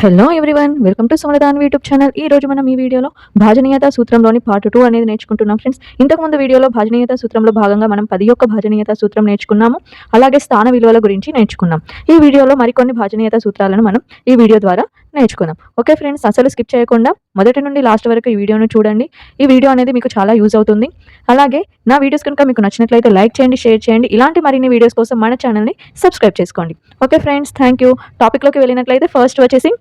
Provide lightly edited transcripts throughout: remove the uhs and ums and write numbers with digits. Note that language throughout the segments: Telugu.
హలో ఎవ్రీవన్, వెల్కమ్ టు సమరదాన్ యూట్యూబ్ ఛానల్. ఈ రోజు మనం ఈ వీడియోలో భాజనీయత సూత్రంలోని పార్ట్ 2 అనేది నేర్చుకుంటున్నాం ఫ్రెండ్స్. ఇంతకుముందు వీడియోలో భాజనీయత సూత్రంలో భాగంగా మనం 10 యొక్క భాజనీయత సూత్రం నేర్చుకున్నాము. అలాగే స్థాన విలువల గురించి నేర్చుకున్నాం. ఈ వీడియోలో మరికొన్ని భాజనీయత సూత్రాలను మనం ఈ వీడియో ద్వారా నేర్చుకుందాం. ఓకే ఫ్రెండ్స్, అసలు స్కిప్ చేయకుండా మొదటి నుండి లాస్ట్ వరకు ఈ వీడియోను చూడండి. ఈ వీడియో అనేది మీకు చాలా యూజ్ అవుతుంది. అలాగే నా వీడియోస్ కనుక మీకు నచ్చినట్లయితే లైక్ చేయండి, షేర్ చేయండి. ఇలాంటి మరిన్ని వీడియోస్ కోసం మన ఛానల్ని సబ్స్క్రైబ్ చేసుకోండి. Okay friends, thank you. టాపిక్లోకి వెళ్ళినట్లయితే ఫస్ట్ వచ్చేసి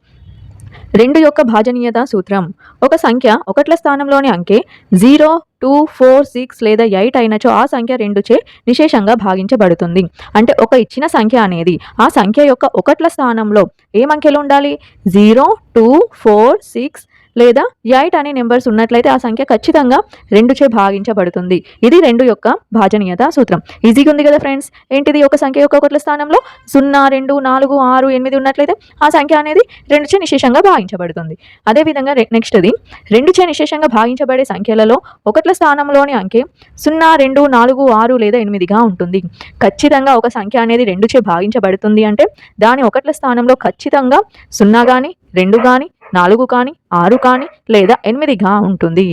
2 యొక్క భాజనీయత సూత్రం. ఒక సంఖ్య ఒకట్ల స్థానంలోని అంకె 0, 2, 4, 6 లేదా 8 అయినచో ఆ సంఖ్య 2చే నిశేషంగా భాగించబడుతుంది. అంటే ఒక ఇచ్చిన సంఖ్య అనేది ఆ సంఖ్య యొక్క ఒకట్ల స్థానంలో ఏం అంకెలు ఉండాలి? 0, 2, 4, 6 లేదా 8 అనే నెంబర్స్ ఉన్నట్లయితే ఆ సంఖ్య ఖచ్చితంగా 2చే భాగించబడుతుంది. ఇది 2 యొక్క భాజనీయత సూత్రం. ఈజీగా ఉంది కదా ఫ్రెండ్స్. ఏంటిది? ఒక సంఖ్య యొక్క ఒకట్ల స్థానంలో 0, 2, 4, 6, 8 ఉన్నట్లయితే ఆ సంఖ్య అనేది 2చే నిశేషంగా భాగించబడుతుంది. అదేవిధంగా నెక్స్ట్ది 2చే నిశేషంగా భాగించబడే సంఖ్యలలో ఒకట్ల స్థానంలోని అంకె 0, 2, 4, 6 లేదా 8గా ఉంటుంది. ఖచ్చితంగా ఒక సంఖ్య అనేది 2చే భాగించబడుతుంది అంటే దాని ఒకట్ల స్థానంలో ఖచ్చితంగా 0 కానీ 2 కానీ 4 కానీ 6 కానీ లేదా 8గా ఉంటుంది.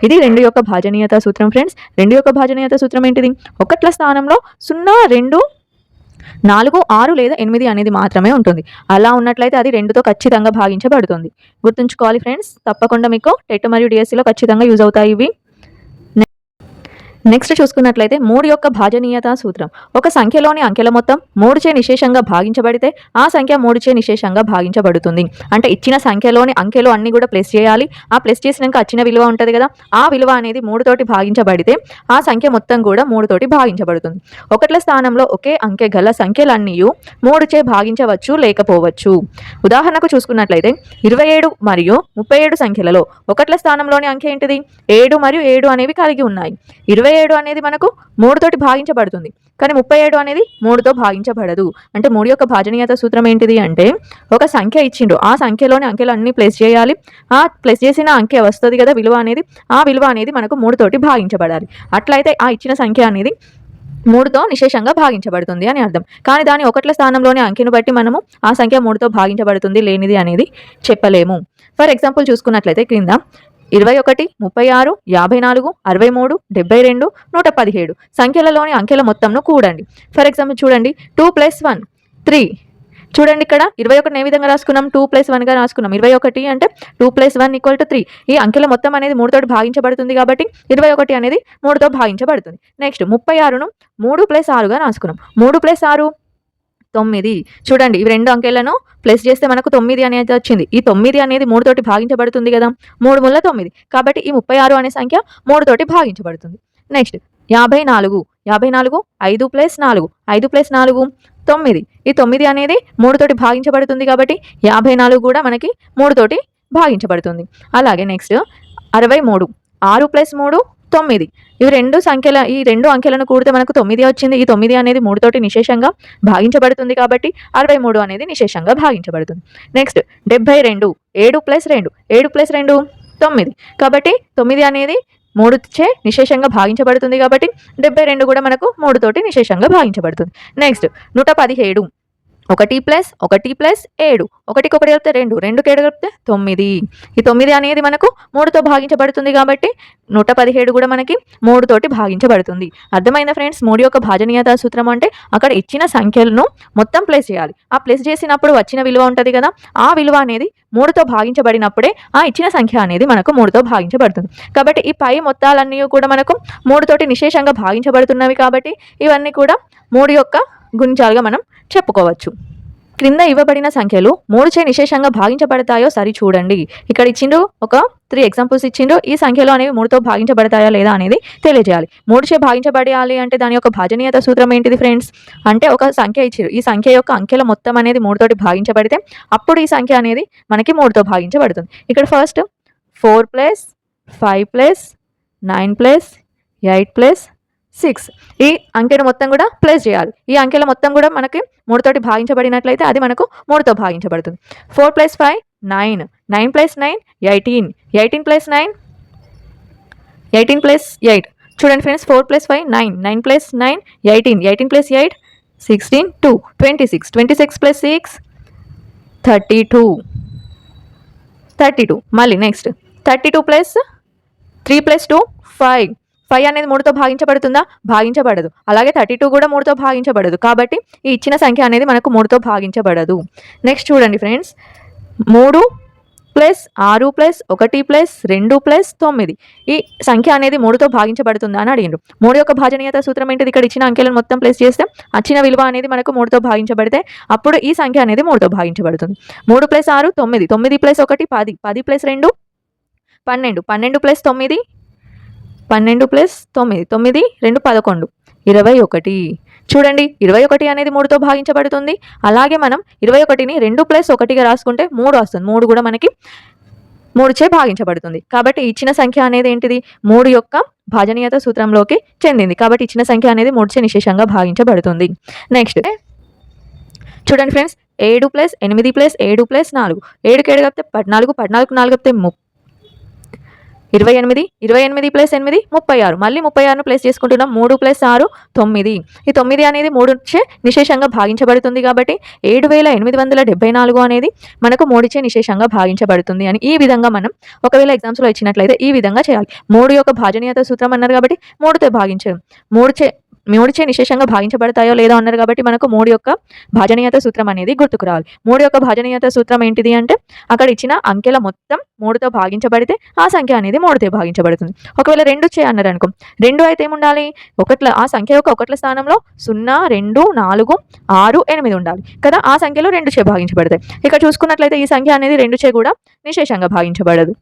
ఇది 2 యొక్క భాజనీయత సూత్రం ఫ్రెండ్స్. 2 యొక్క భాజనీయత సూత్రం ఏంటిది? ఒకట్ల స్థానంలో 0, 2, 4, 6 లేదా 8 అనేది మాత్రమే ఉంటుంది. అలా ఉన్నట్లయితే అది 2తో ఖచ్చితంగా భాగించబడుతుంది. గుర్తుంచుకోవాలి ఫ్రెండ్స్. తప్పకుండా మీకు టెట్ మరియు డిఎస్సిలో ఖచ్చితంగా యూజ్ అవుతాయి ఇవి. నెక్స్ట్ చూసుకున్నట్లయితే 3 యొక్క భాజనీయత సూత్రం. ఒక సంఖ్యలోని అంకెల మొత్తం 3చే నిశేషంగా భాగించబడితే ఆ సంఖ్య 3చే నిశేషంగా భాగించబడుతుంది. అంటే ఇచ్చిన సంఖ్యలోని అంకెలు అన్ని కూడా ప్లస్ చేయాలి. ఆ ప్లస్ చేసినాక వచ్చిన విలువ ఉంటుంది కదా, ఆ విలువ అనేది 3 తోటి భాగించబడితే ఆ సంఖ్య మొత్తం కూడా 3 తోటి భాగించబడుతుంది. ఒకట్ల స్థానంలో ఒకే అంకె గల సంఖ్యలన్నీ 3చే భాగించవచ్చు లేకపోవచ్చు. ఉదాహరణకు చూసుకున్నట్లయితే 27 మరియు 37 సంఖ్యలలో ఒకట్ల స్థానంలోని అంకె ఏంటిది? 7 మరియు 7 అనేవి కలిగి ఉన్నాయి. 27 అనేది మనకు 3 తోటి భాగించబడుతుంది, కానీ 37 అనేది 3తో భాగించబడదు. అంటే 3 యొక్క భాజనీయత సూత్రం ఏంటిది అంటే ఒక సంఖ్య ఇచ్చిండ్రు, ఆ సంఖ్యలోని అంకెలు అన్ని ప్లస్ చేయాలి. ఆ ప్లస్ చేసిన అంకె వస్తుంది కదా విలువ అనేది, ఆ విలువ అనేది మనకు 3 తోటి భాగించబడాలి. అట్లయితే ఆ ఇచ్చిన సంఖ్య అనేది 3తో నిశేషంగా భాగించబడుతుంది అని అర్థం. కానీ దాని ఒకట్ల స్థానంలోని అంకెను బట్టి మనము ఆ సంఖ్య 3తో భాగించబడుతుంది లేనిది అనేది చెప్పలేము. ఫర్ ఎగ్జాంపుల్ చూసుకున్నట్లయితే క్రింద 21, 36, 54, 63, 72, 117 సంఖ్యలలోని అంకెల మొత్తంను కూడండి. ఫర్ ఎగ్జాంపుల్ చూడండి, 2 + 1 3. చూడండి ఇక్కడ 21 ఏ విధంగా రాసుకున్నాం? 2 + 1గా రాసుకున్నాం. 21 అంటే 2 + 1 = 3. ఈ అంకెల మొత్తం అనేది 3 తోటి భాగించబడుతుంది కాబట్టి 21 అనేది 3తో భాగించబడుతుంది. నెక్స్ట్ 36ను 3 + 6గా రాసుకున్నాం. 3 + 6 9. చూడండి, ఇవి 2 అంకెలను ప్లస్ చేస్తే మనకు 9 అనేది వచ్చింది. ఈ 9 అనేది 3 తోటి భాగించబడుతుంది కదా, 3 × 9. కాబట్టి ఈ 36 అనే సంఖ్య 3 తోటి భాగించబడుతుంది. నెక్స్ట్ 54. 54 5 + 4. 5 + 4 9. ఈ 9 అనేది 3 తోటి భాగించబడుతుంది కాబట్టి 54 కూడా మనకి 3 తోటి భాగించబడుతుంది. అలాగే నెక్స్ట్ 63. 6 + 3 9. ఇవి 2 సంఖ్యల ఈ 2 అంకెలను కూడితే మనకు 9 వచ్చింది. ఈ 9 అనేది 3 తోటి నిశేషంగా భాగించబడుతుంది కాబట్టి 63 అనేది నిశేషంగా భాగించబడుతుంది. నెక్స్ట్ 72. 7 + 2. 7 + 2 9. కాబట్టి 9 అనేది 3చే నిశేషంగా భాగించబడుతుంది కాబట్టి 72 కూడా మనకు 3 తోటి నిశేషంగా భాగించబడుతుంది. నెక్స్ట్ 117. 1 + 1 + 7. 1కి 1 కలిపితే 2, 2కి 7 కలిపితే 9. ఈ 9 అనేది మనకు 3తో భాగించబడుతుంది కాబట్టి 117 కూడా మనకి 3 తోటి భాగించబడుతుంది. అర్థమైందా ఫ్రెండ్స్? 3 యొక్క భాజనీయత సూత్రం అంటే అక్కడ ఇచ్చిన సంఖ్యలను మొత్తం ప్లస్ చేయాలి. ఆ ప్లస్ చేసినప్పుడు వచ్చిన విలువ ఉంటుంది కదా, ఆ విలువ అనేది 3తో భాగించబడినప్పుడే ఆ ఇచ్చిన సంఖ్య అనేది మనకు 3తో భాగించబడుతుంది. కాబట్టి ఈ పై మొత్తాలన్నీ కూడా మనకు 3 తోటి నిశేషంగా భాగించబడుతున్నవి కాబట్టి ఇవన్నీ కూడా 3 యొక్క గుణించాలుగా మనం చెప్పుకోవచ్చు. క్రింద ఇవ్వబడిన సంఖ్యలు 3చే నిశేషంగా భాగించబడతాయో సరి చూడండి. ఇక్కడ ఇచ్చిండు ఒక 3 ఎగ్జాంపుల్స్ ఇచ్చిండు. ఈ సంఖ్యలు అనేవి 3తో భాగించబడతాయా లేదా అనేది తెలియజేయాలి. 3చే భాగించబడాలి అంటే దాని యొక్క భాజనీయత సూత్రం ఏంటిది ఫ్రెండ్స్? అంటే ఒక సంఖ్య ఇచ్చారు, ఈ సంఖ్య యొక్క అంకెల మొత్తం అనేది 3 తోటి భాగించబడితే అప్పుడు ఈ సంఖ్య అనేది మనకి 3తో భాగించబడుతుంది. ఇక్కడ ఫస్ట్ 4 + 5 + 9 + 8 + 6 ఈ అంకెను మొత్తం కూడా ప్లస్ చేయాలి. ఈ అంకెల మొత్తం కూడా మనకి 3 తోటి భాగించబడినట్లయితే అది మనకు 3తో భాగించబడుతుంది. 4 + 5 9. 9 + 9 18. 18 + 9 18 + 8. చూడండి ఫ్రెండ్స్, 4 + 5 9. 9 + 9 18. 18 + 8 16 2 26. 26 + 6 32. 32. మళ్ళీ నెక్స్ట్ 32 ప్లస్ 3 ప్లస్ 2 5. 5 అనేది 3తో భాగించబడుతుందా? భాగించబడదు. అలాగే 32 కూడా 3తో భాగించబడదు. కాబట్టి ఈ ఇచ్చిన సంఖ్య అనేది మనకు 3తో భాగించబడదు. నెక్స్ట్ చూడండి friends, 3 plus 6 plus 1 plus 2 plus 9. ఈ సంఖ్య అనేది 3తో భాగించబడుతుందా అని అడిగిండ్రు. 3 యొక్క భాజనీయత సూత్రం ఏంటిది? ఇక్కడ ఇచ్చిన అంకెలను మొత్తం ప్లస్ చేస్తే వచ్చిన విలువ అనేది మనకు 3తో భాగించబడితే అప్పుడు ఈ సంఖ్య అనేది 3తో భాగించబడుతుంది. 3 plus 6 9, 9 plus 1 10, 10 plus 2 12, 12 plus 9 12 plus 9, 9 2 11, 21. చూడండి 21 అనేది 3తో భాగించబడుతుంది. అలాగే మనం 21ని 2 ప్లస్ 1గా రాసుకుంటే 3 వస్తుంది. 3 కూడా మనకి 3చే భాగించబడుతుంది. కాబట్టి ఇచ్చిన సంఖ్య అనేది ఏంటిది? 3 యొక్క భాజనీయత సూత్రంలోకి చెందింది. కాబట్టి ఇచ్చిన సంఖ్య అనేది 3చే నిశేషంగా భాగించబడుతుంది. నెక్స్ట్ చూడండి ఫ్రెండ్స్, 7 ప్లస్ 8 ప్లస్ 7 ప్లస్ 4. 7కి 7 కలిపితే 14, 14కి 4 కలిపితే 28, 28 ప్లస్ 8 36. మళ్ళీ 36ను ప్లస్ చేసుకుంటున్నాం. 3 ప్లస్ 6 9. ఈ 9 అనేది 3చే నిశేషంగా భాగించబడుతుంది. కాబట్టి 7874 అనేది మనకు 3చే నిశేషంగా భాగించబడుతుంది అని ఈ విధంగా మనం ఒకవేళ ఎగ్జామ్స్లో ఇచ్చినట్లయితే ఈ విధంగా చేయాలి. 3 యొక్క భాజనీయత సూత్రం అన్నారు కాబట్టి 3తో భాగించడం, 3చే నిశేషంగా భాగించబడతాయో లేదో అన్నారు కాబట్టి మనకు 3 యొక్క భాజనీయత సూత్రం అనేది గుర్తుకు రావాలి. 3 యొక్క భాజనీయత సూత్రం ఏంటిది అంటే అక్కడ ఇచ్చిన అంకెల మొత్తం 3తో భాగించబడితే ఆ సంఖ్య అనేది 3తో భాగించబడుతుంది. ఒకవేళ 2 అన్నారు అనుకో, 2 అయితే ఏముండాలి? ఆ సంఖ్య యొక్క ఒకట్ల స్థానంలో 0 2 4 6 8 ఉండాలి కదా. ఆ సంఖ్యలో 2చే భాగించబడతాయి. ఇక్కడ చూసుకున్నట్లయితే ఈ సంఖ్య అనేది 2చే కూడా నిశేషంగా భాగించబడదు,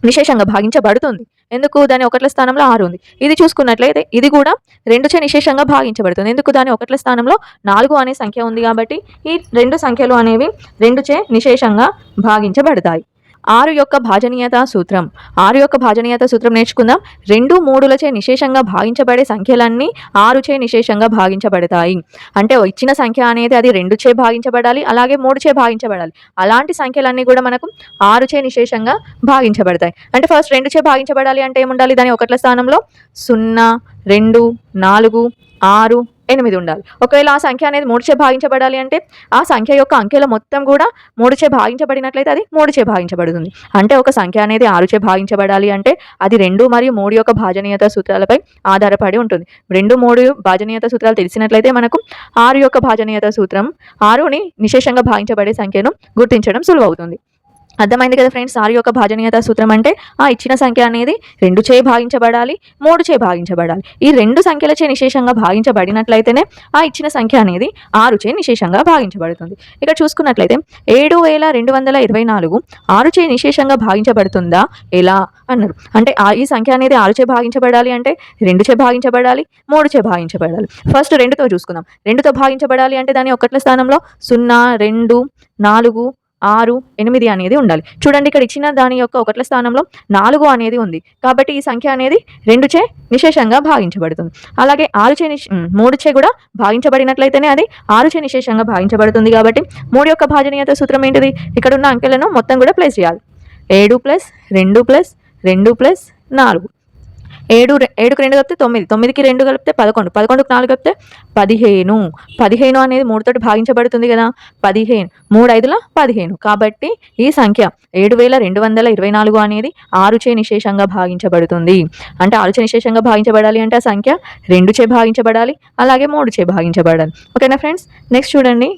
నిశేషంగా భాగించబడుతుంది. ఎందుకు? దాని ఒకట్ల స్థానంలో 6 ఉంది. ఇది చూసుకున్నట్లయితే ఇది కూడా 2చే నిశేషంగా భాగించబడుతుంది. ఎందుకు? దాని ఒకట్ల స్థానంలో 4 అనే సంఖ్య ఉంది. కాబట్టి ఈ 2 సంఖ్యలు అనేవి 2చే నిశేషంగా భాగించబడతాయి. 6 యొక్క భాజనీయత సూత్రం. 6 యొక్క భాజనీయత సూత్రం నేర్చుకుందాం. 2 3లచే నిశేషంగా భాగించబడే సంఖ్యలన్నీ 6చే నిశేషంగా భాగించబడతాయి. అంటే ఇచ్చిన సంఖ్య అనేది అది 2చే భాగించబడాలి, అలాగే 3చే భాగించబడాలి. అలాంటి సంఖ్యలన్నీ కూడా మనకు 6చే నిశేషంగా భాగించబడతాయి. అంటే ఫస్ట్ 2చే భాగించబడాలి అంటే ఏముండాలి? దాని ఒకట్ల స్థానంలో 0 2 4 6 8 ఉండాలి. ఒకవేళ ఆ సంఖ్య అనేది 3చే భాగించబడాలి అంటే ఆ సంఖ్య యొక్క అంకెల మొత్తం కూడా 3చే భాగించబడినట్లయితే అది 3చే భాగించబడుతుంది. అంటే ఒక సంఖ్య అనేది 6చే భాగించబడాలి అంటే అది 2 మరియు 3 యొక్క భాజనీయత సూత్రాలపై ఆధారపడి ఉంటుంది. 2 3 భాజనీయత సూత్రాలు తెలిసినట్లయితే మనకు 6 యొక్క భాజనీయత సూత్రం 6ని నిశేషంగా భాగించబడే సంఖ్యను గుర్తించడం సులువవుతుంది. అర్థమైంది కదా ఫ్రెండ్స్? 6 యొక్క భాజనీయత సూత్రం అంటే ఆ ఇచ్చిన సంఖ్య అనేది 2చే భాగించబడాలి, 3చే భాగించబడాలి. ఈ 2 సంఖ్యలచే నిశేషంగా భాగించబడినట్లయితేనే ఆ ఇచ్చిన సంఖ్య అనేది 6చే నిశేషంగా భాగించబడుతుంది. ఇక్కడ చూసుకున్నట్లయితే 7224 6చే నిశేషంగా భాగించబడుతుందా ఎలా అన్నారు. అంటే ఈ సంఖ్య అనేది 6చే భాగించబడాలి అంటే 2చే భాగించబడాలి, 3చే భాగించబడాలి. ఫస్ట్ 2తో చూసుకుందాం. 2తో భాగించబడాలి అంటే దాని ఒకట్ల స్థానంలో 0 2 4 6 8 అనేది ఉండాలి. చూడండి ఇక్కడ ఇచ్చిన దాని యొక్క ఒకట్ల స్థానంలో 4 అనేది ఉంది. కాబట్టి ఈ సంఖ్య అనేది 2చే నిశేషంగా భాగించబడుతుంది. అలాగే 3చే కూడా భాగించబడినట్లయితేనే అది 6చే నిశేషంగా భాగించబడుతుంది. కాబట్టి 3 యొక్క భాజనీయత సూత్రం ఏంటిది? ఇక్కడ ఉన్న అంకెలను మొత్తం కూడా ప్లస్ చేయాలి. 7 ప్లస్ 2 ప్లస్ 2 ప్లస్ 4. 7కి 2 కలిపితే 9, 9కి 2 కలిపితే 11, 11కి 4 కలిపితే 15. 15 అనేది 3తోటి భాగించబడుతుంది కదా. 15 3 5ల 15. కాబట్టి ఈ సంఖ్య 7224 అనేది 6చే నిశేషంగా భాగించబడుతుంది. అంటే 6చే నిశేషంగా భాగించబడాలి అంటే ఆ సంఖ్య 2చే భాగించబడాలి, అలాగే 3చే భాగించబడాలి. ఓకేనా ఫ్రెండ్స్? నెక్స్ట్ చూడండి,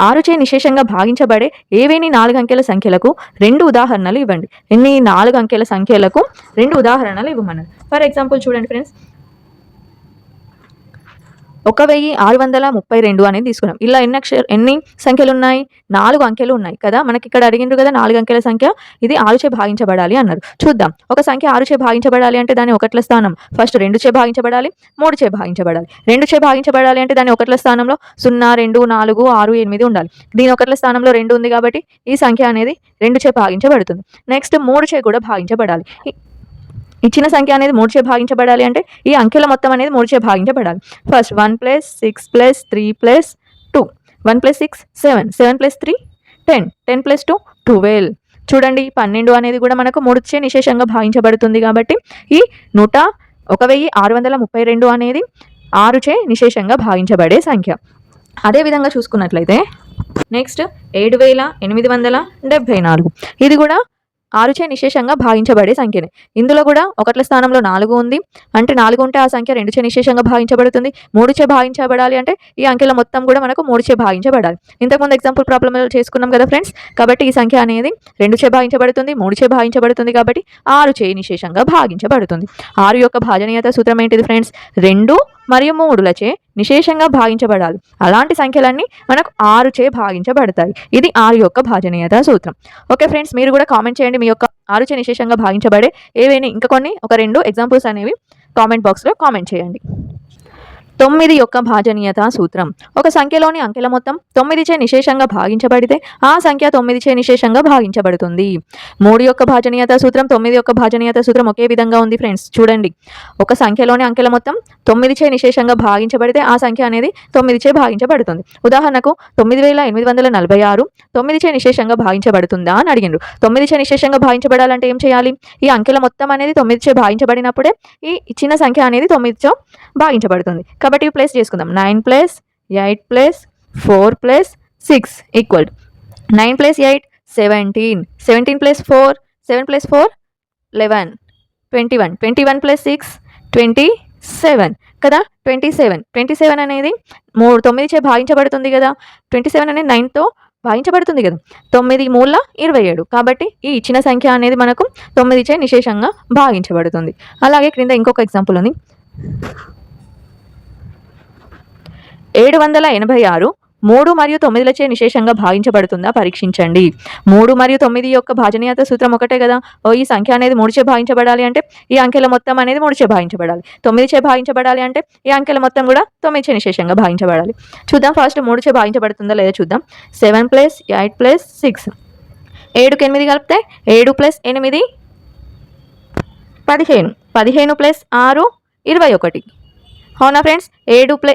6చే నిశేషంగా భాగించబడే ఏవేని 4 అంకెల సంఖ్యలకు 2 ఉదాహరణలు ఇవ్వండి. ఎన్ని 4 అంకెల సంఖ్యలకు 2 ఉదాహరణలు ఇవ్వమన్నారు. ఫర్ ఎగ్జాంపుల్ చూడండి ఫ్రెండ్స్, 1632 అనేది తీసుకున్నాం. ఇలా ఎన్ని సంఖ్యలు ఉన్నాయి? 4 అంకెలు ఉన్నాయి కదా. మనకి ఇక్కడ అడిగిండ్రు కదా 4 అంకెల సంఖ్య, ఇది 6చే భాగించబడాలి అన్నారు. చూద్దాం. ఒక సంఖ్య 6చే భాగించబడాలి అంటే దాని ఒకట్ల స్థానం ఫస్ట్ 2చే భాగించబడాలి, 3చే భాగించబడాలి. 2చే భాగించబడాలి అంటే దాని ఒకట్ల స్థానంలో 0 2 4 6 8 ఉండాలి. దీని ఒకట్ల స్థానంలో 2 ఉంది కాబట్టి ఈ సంఖ్య అనేది 2చే భాగించబడుతుంది. నెక్స్ట్ 3చే కూడా భాగించబడాలి. ఇచ్చిన సంఖ్య అనేది 3చే భాగించబడాలి అంటే ఈ అంకెల మొత్తం అనేది 3చే భాగించబడాలి. ఫస్ట్ 1 + 6 + 3 + 2, 1 + 6 7, 7 + 3 10, 10 + 2 12. చూడండి 12 అనేది కూడా మనకు 3చే నిశేషంగా భాగించబడుతుంది. కాబట్టి ఈ 1632 అనేది 6చే నిశేషంగా భాగించబడే సంఖ్య. అదేవిధంగా చూసుకున్నట్లయితే నెక్స్ట్ 7874 ఇది కూడా 6చే నిశేషంగా భాగించబడే సంఖ్యనే. ఇందులో కూడా ఒకట్ల స్థానంలో 4 ఉంది. అంటే 4 ఉంటే ఆ సంఖ్య 2చే నిశేషంగా భాగించబడుతుంది. 3చే భాగించబడాలి అంటే ఈ అంకెల మొత్తం కూడా మనకు 3చే భాగించబడాలి. ఇంతకుముందు ఎగ్జాంపుల్ ప్రాబ్లమ్లో చేసుకున్నాం కదా ఫ్రెండ్స్. కాబట్టి ఈ సంఖ్య అనేది 2చే భాగించబడుతుంది, 3చే భాగించబడుతుంది కాబట్టి 6చే నిశేషంగా భాగించబడుతుంది. 6 యొక్క భాజనీయత సూత్రం ఏంటిది ఫ్రెండ్స్? 2 మరియు 3లచే నిశేషంగా భాగించబడాలి. అలాంటి సంఖ్యలన్నీ మనకు 6చే భాగించబడతాయి. ఇది 6 యొక్క భాజనీయత సూత్రం. ఓకే ఫ్రెండ్స్, మీరు కూడా కామెంట్ చేయండి మీ యొక్క 6చే నిశేషంగా భాగించబడే ఏవైనా ఇంకా కొన్ని ఒక 2 ఎగ్జాంపుల్స్ అనేవి కామెంట్ బాక్స్లో కామెంట్ చేయండి. 9 యొక్క భాజనీయత సూత్రం. ఒక సంఖ్యలోని అంకెల మొత్తం 9చే నిశేషంగా భాగించబడితే ఆ సంఖ్య 9చే నిశేషంగా భాగించబడుతుంది. 3 యొక్క భాజనీయత సూత్రం, 9 యొక్క భాజనీయత సూత్రం ఒకే విధంగా ఉంది ఫ్రెండ్స్. చూడండి, ఒక సంఖ్యలోని అంకెల మొత్తం 9చే నిశేషంగా భాగించబడితే ఆ సంఖ్య అనేది 9చే భాగించబడుతుంది. ఉదాహరణకు 9846 9చే నిశేషంగా భాగించబడుతుందా అని అడిగిండ్రు. 9చే నిశేషంగా భాగించబడాలంటే ఏం చేయాలి? ఈ అంకెల మొత్తం అనేది 9చే భాగించబడినప్పుడే ఈ ఇచ్చిన సంఖ్య అనేది 9చే భాగించబడుతుంది. కాబట్టి ప్లస్ చేసుకుందాం. 9 + 8 + 4 + 6 ఈక్వల్ 9 + 8 17, 17 + 4 7 + 4 11, 21, 21 + 6 27 కదా. 27 అనేది 9చే భాగించబడుతుంది కదా. 27 అనేది 9తో భాగించబడుతుంది కదా. 9 మూల 27 కాబట్టి ఈ ఇచ్చిన సంఖ్య అనేది మనకు 9చే నిశేషంగా భాగించబడుతుంది. అలాగే క్రింద ఇంకొక ఎగ్జాంపుల్ ఉంది. 786 3 మరియు 9లచే నిశేషంగా భాగించబడుతుందా పరీక్షించండి. 3 మరియు 9 యొక్క భాజనీయత సూత్రం ఒకటే కదా. ఈ సంఖ్య అనేది 3చే భాగించబడాలి అంటే ఈ అంకెల మొత్తం అనేది 3చే భాగించబడాలి. 9చే భాగించబడాలి అంటే ఈ అంకెల మొత్తం కూడా 9చే నిశేషంగా భాగించబడాలి. చూద్దాం ఫస్ట్ 3చే భాగించబడుతుందా లేదా చూద్దాం. 7 + 8 + 6 7కి 8 కలిపితే 7 + 8 15, 15 + 6 21. అవునా ఫ్రెండ్స్? 7 +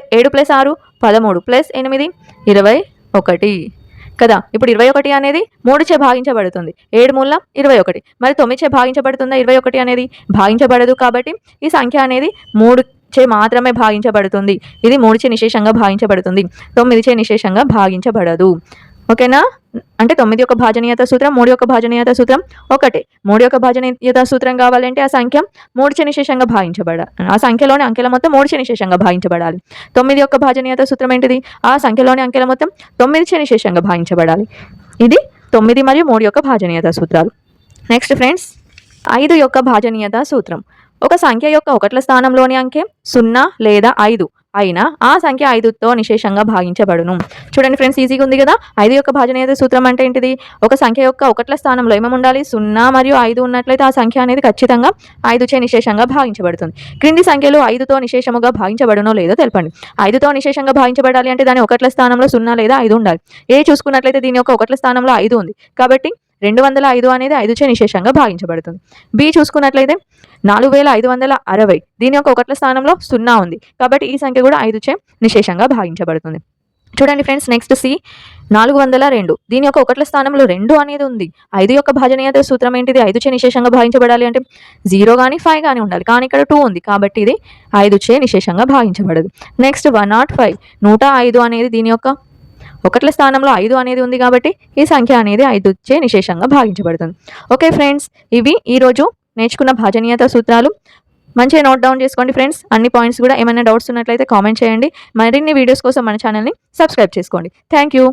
6 13 + 8 21 కదా. ఇప్పుడు 21 అనేది 3చే భాగించబడుతుంది. 7 మూల 21. మరి 9చే భాగించబడుతుందా 21 అనేది? భాగించబడదు. కాబట్టి ఈ సంఖ్య అనేది 3చే మాత్రమే భాగించబడుతుంది. ఇది 3చే నిశేషంగా భాగించబడుతుంది, 9చే నిశేషంగా భాగించబడదు. ఓకేనా? అంటే 9 యొక్క భాజనీయత సూత్రం, 3 యొక్క భాజనీయత సూత్రం ఒకటే. 3 యొక్క భాజనీయత సూత్రం కావాలంటే ఆ సంఖ్య 3చే నిశేషంగా భాగించబడాలి. ఆ సంఖ్యలోని అంకెల మొత్తం 3చే నిశేషంగా భాగించబడాలి. 9 యొక్క భాజనీయత సూత్రం ఏంటిది? ఆ సంఖ్యలోని అంకెల మొత్తం 9చే నిశేషంగా భాగించబడాలి. ఇది 9 మరియు 3 యొక్క భాజనీయత సూత్రాలు. నెక్స్ట్ ఫ్రెండ్స్, 5 యొక్క భాజనీయత సూత్రం. ఒక సంఖ్య యొక్క ఒకట్ల స్థానంలోని అంకె 0 లేదా 5 అయినా ఆ సంఖ్య 5తో నిశేషంగా భాగించబడును. చూడండి ఫ్రెండ్స్, ఈజీగా ఉంది కదా. 5 యొక్క భాజనీయత సూత్రం అంటే ఏంటిది? ఒక సంఖ్య యొక్క ఒకట్ల స్థానంలో ఏమేమి ఉండాలి? 0 మరియు 5 ఉన్నట్లయితే ఆ సంఖ్య అనేది ఖచ్చితంగా 5చే నిశేషంగా భాగించబడుతుంది. క్రింది సంఖ్యలు 5తో నిశేషముగా భాగించబడునో లేదో తెలపండి. 5తో నిశేషంగా భాగించబడాలి అంటే దాని ఒకట్ల స్థానంలో 0 లేదా 5 ఉండాలి. ఏ చూసుకున్నట్లయితే దీని యొక్క ఒకట్ల స్థానంలో 5 ఉంది కాబట్టి 205 అనేది 5చే నిశేషంగా భాగించబడుతుంది. బి చూసుకున్నట్లయితే 4560 దీని యొక్క ఒకట్ల స్థానంలో 0 ఉంది కాబట్టి ఈ సంఖ్య కూడా 5చే నిశేషంగా భాగించబడుతుంది. చూడండి ఫ్రెండ్స్, నెక్స్ట్ సి 402 దీని యొక్క ఒకట్ల స్థానంలో 2 అనేది ఉంది. 5 యొక్క భాజనీయత సూత్రం ఏంటిది? 5చే నిశేషంగా భాగించబడాలి అంటే 0 కానీ 5 కానీ ఉండాలి. కానీ ఇక్కడ 2 ఉంది కాబట్టి ఇది 5చే నిశేషంగా భాగించబడదు. నెక్స్ట్ 105 105 అనేది దీని యొక్క ఒకట్ల స్థానంలో 5 అనేది ఉంది కాబట్టి ఈ సంఖ్య అనేది 5చే నిశేషంగా భాగించబడుతుంది. ఓకే ఫ్రెండ్స్, ఇవి ఈరోజు నేర్చుకున్న భాజనీయత సూత్రాలు. మంచిగా నోట్ డౌన్ చేసుకోండి ఫ్రెండ్స్. అన్ని పాయింట్స్ కూడా ఏమైనా డౌట్స్ ఉన్నట్లయితే కామెంట్ చేయండి. మరిన్ని వీడియోస్ కోసం మన ఛానల్ని సబ్స్క్రైబ్ చేసుకోండి. Thank you.